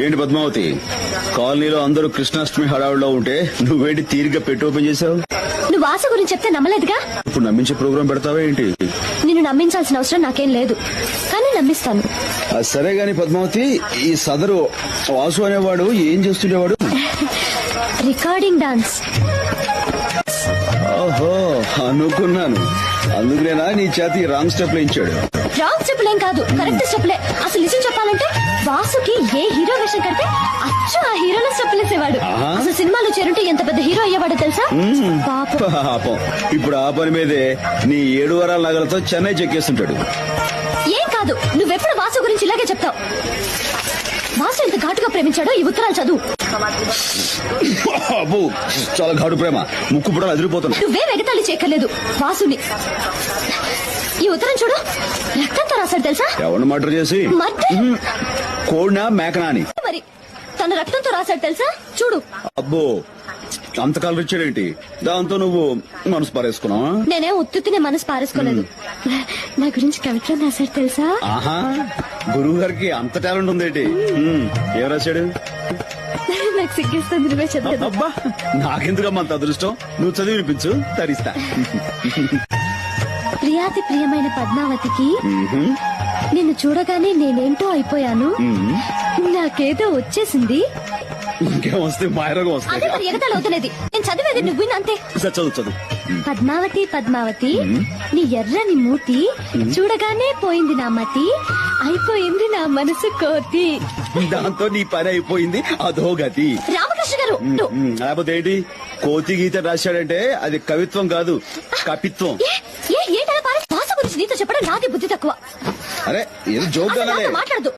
ఏంటి పద్మావతి, కాలనీలో అందరూ కృష్ణాష్టమి హడావుడిలో ఉంటే నువ్వేంటి తీరిగ్గా పెట్టి ఓపెన్ చేసావు? నువ్వు ఆశ గురించి చెప్తే నమ్మలేదుగా. ఇప్పుడు నమ్మించే ప్రోగ్రాం పెడతావా ఏంటి? నిన్ను నమ్మించాల్సిన అవసరం నాకేం లేదు, కానీ నమ్మిస్తాను. సరే గాని పద్మావతి, ఈ సదరు వాసు అనేవాడు ఏం చేస్తుండేవాడు? Recording dance. ఓహో, అనుకున్నాను. అందుకునేనా నీ చేతి రాంగ్ స్టెప్ ఇచ్చాడు? రాంగ్ స్టెప్లేం కాదు, కరెక్ట్ స్టెప్లే. అసలు నిజం చెప్పాలంటే వాసుకి ఏ హీరో వేషం కడితే అచ్చు ఆ హీరోలో స్టెప్లేసేవాడు. అసలు సినిమాలో చేరుంటే ఎంత పెద్ద హీరో అయ్యేవాడో తెలుసా? పాపం. ఇప్పుడు ఆ పని మీదే నీ 7 వారాల నగలతో చెన్నై చెక్కేస్తుంటాడు. ఏం కాదు, నువ్వెప్పుడు వాసు గురించి ఇలాగే చెప్తావు. వాసు ఎంత ఘాటుగా ప్రేమించాడో ఈ ఉత్తరాలు చదువు. అబ్బో, చాలా ఘాటు ప్రేమ. ముక్కు కూడా అదిరిపోతున్నా. నువ్వే వెగతాళి చేయక్కర్లేదు వాసుని. ఈ ఉత్తరం చూడు, రక్తంతో రాశాడు తెలుసా? ఎవరిని మర్డర్ చేసి? కోడినా మేకనా అని. మరి తన రక్తంతో రాశాడు తెలుసా? చూడు. అబ్బో, అంత కలర్ ఇచ్చాడేంటి? దాంతో నువ్వు మనసు పారేసుకున్నావా? నేనేం ఉత్తునే మనసు పారేసుకోలేదు. నా గురించి కవిత్వం రాశాడు తెలుసా? ఆహా, గురువు గారికి అంత టాలెంట్ ఉందేంటి? ఏం రాశాడు? నాకు సిగ్గిస్తుంది, నువ్వే చదువు. అబ్బా, నాకెందుకమ్మా అంత అదృష్టం? నువ్వు చదివి వినిపించు, తరిస్తా. ప్రియాతి ప్రియమైన పద్మావతికి నిన్ను చూడగానే నేనేంటో అయిపోయాను. నాకేదో వచ్చేసింది. ఇంకేం వస్తే మాయరోగం వస్తాయి. అదే మరి ఎగతాళి అవుతున్నది. నేను చదివేది నువ్వు అంతే. చదువు. పద్మావతి నీ ఎర్రని మూతి చూడగానే పోయింది నా మతి, అయిపోయింది నా మనసు కోతి. దాంతో నీ పని అయిపోయింది, అదో గతి. రామకృష్ణ గారు, లేకపోతే ఏంటి? కోతి గీత రాశాడంటే అది కవిత్వం కాదు, కపిత్వం. ఏంటలా భాష గురించి నీతో చెప్పడం నాది బుద్ధి తక్కువ. అరే, ఏదో జోక్ మాట్లాడదు.